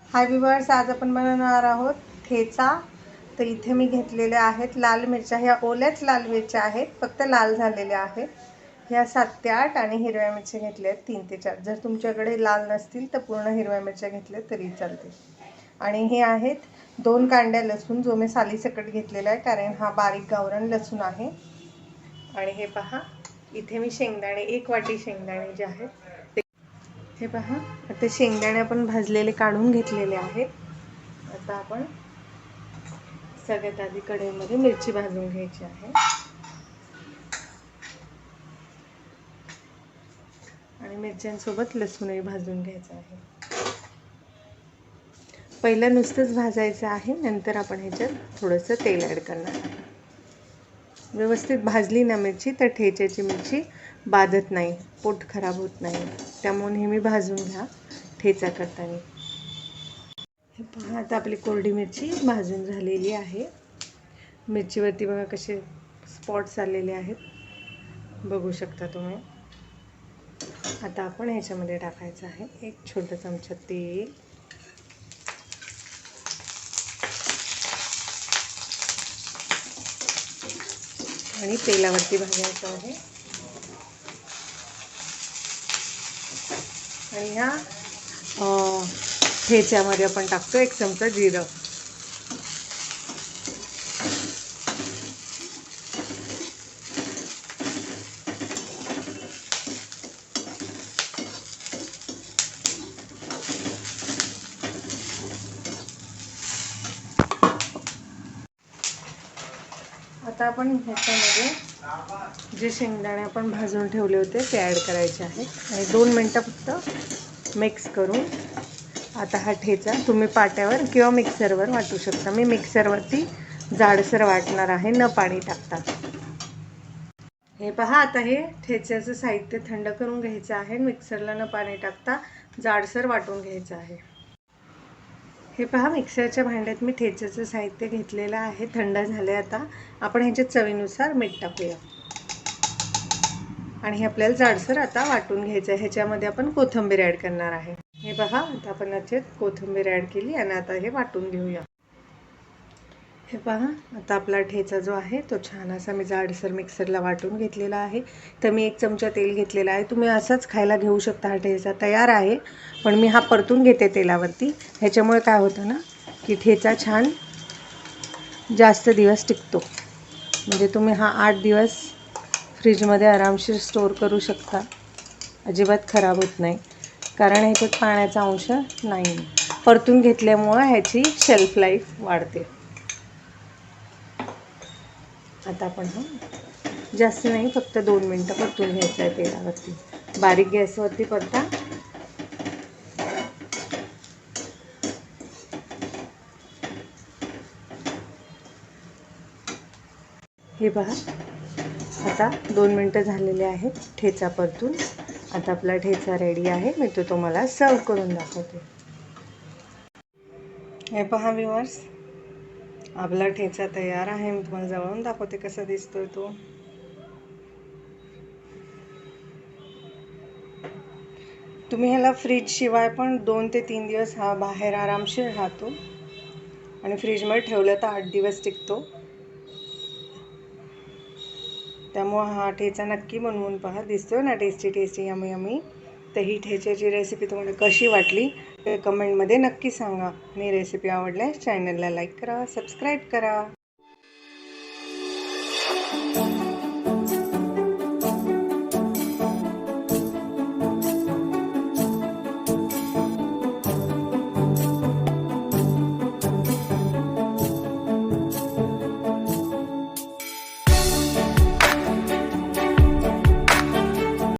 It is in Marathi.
हाय व्ह्यूअर्स, आज आपण बनवणार आहोत ठेचा। तर इथे मी घेतलेले आहेत लाल मिरच्या। ह्या ओल्याच लाल मिरच्या आहेत, फक्त लाल झालेल्या आहेत। ह्या 7 ते 8 आणि हिरव्या मिरच्या घेतल्या आहेत 3 ते 4। जर तुमच्याकडे लाल नसतील तर पूर्ण हिरव्या मिरच्या घेतल्या तरी चालते। आणि हे आहेत 2 कांड्या लसूण, जो मी सालीसकट घेतलेला आहे, कारण हा बारीक गावरान लसूण आहे। आणि हे पहा, इथे मी शेंगदाणे 1 वाटी शेंगदाणे जे आहेत हे पहा। आता शेंगदाणे आपण भाजलेले काढून घेतलेले आहेत। आता आपण सगळ्यात आधी कढईमध्ये मिरची भाजून घ्यायची आहे आणि मिरच्यांसोबत लसूणही भाजून घ्यायचा आहे। पहिलं नुसतंच भाजायचं आहे, नंतर आपण ह्याच्यात थोडंसं तेल ॲड करणार आहे। व्यवस्थित भाजली ना मिरची तर ठेच्याची मिरची बाधत नाही, पोट खराब होत नाही। त्यामुळे नेहमी भाजून घ्या ठेचा करताना। हे पहा, आता आपली कोरडी मिरची भाजून झालेली आहे। मिरचीवरती बघा कसे स्पॉट्स आलेले आहेत, बघू शकता तुम्ही। आता आपण ह्याच्यामध्ये टाकायचं आहे 1 छोटा चमचा तेल आणि तेलावरती भाजायचं आहे। आणि ह्या ठेच्यामध्ये आपण टाकतो 1 चमचा जिरं। आता आपण ह्याच्यामध्ये जे शेंगदाणे आपण भाजून ठेवले होते ते ॲड करायचे आहेत आणि 2 मिनटं फक्त मिक्स करून आता हा ठेचा तुम्ही पाट्यावर किंवा मिक्सरवर वाटू शकता। मी मिक्सरवरती जाडसर वाटणार आहे, न पाणी टाकता। हे पहा, आता हे ठेच्याचं साहित्य थंड करून घ्यायचं आहे। मिक्सरला न पाणी टाकता जाडसर वाटून घ्यायचं आहे। हे पहा, मिक्सरच्या भांड्यात मी ठेच्याचं साहित्य घेतलेलं आहे, थंड झाले। आता आपण ह्याच्यात चवीनुसार मीठ टाकूया आणि हे आपल्याला जाडसर आता वाटून घ्यायचं आहे। ह्याच्यामध्ये आपण कोथिंबीर ॲड करणार आहे। हे पहा, आता आपण ह्याच्यात कोथिंबीर ॲड केली आणि आता हे वाटून घेऊया। हे पहा, आता आपला ठेचा जो आहे तो छान असा मी जाडसर मिक्सरला वाटून घेतलेला आहे। तर मी 1 चमचा तेल घेतलेला आहे, तुम्ही असाच खायला घेऊ शकता। हा ठेचा तयार आहे, पण मी हा परतून घेते तेलावरती। ह्याच्यामुळे काय होतं ना की ठेचा छान जास्त दिवस टिकतो। म्हणजे तुम्ही हा 8 दिवस फ्रीजमध्ये आरामशीर स्टोअर करू शकता, अजिबात खराब होत नाही, कारण ह्याच्यात पाण्याचा अंश नाही। परतून घेतल्यामुळे ह्याची शेल्फ लाईफ वाढते। आता आपण जास्त नाही, फक्त 2 मिनटं परतून घ्यायचं आहे तेलावरती, बारीक गॅसवरती परता। हे पहा, आता 2 मिनटं झालेले आहेत ठेचा परतून। आता आपला ठेचा रेडी आहे, मी तो तुम्हाला सर्व करून दाखवते। हे पहा व्ह्यूअर्स, आपला ठेचा तयार आहे। मी तुम्हाला जवळून दाखवते कसा दिसतोय तो। तुम्ही ह्याला फ्रीज शिवाय पण 2 ते 3 दिवस हा बाहेर आरामशीर राहतो आणि फ्रीजमध्ये ठेवलं तर 8 दिवस टिकतो। त्यामुळे हा ठेचा नक्की बनवून पहा। दिसतोय ना टेस्टी टेस्टी, यमी यमी। तर ही ठेच्याची रेसिपी तुम्हाला कशी वाटली ते कमेंटमध्ये नक्की सांगा। आणि रेसिपी आवडल्यास चॅनलला लाईक करा, सबस्क्राईब करा।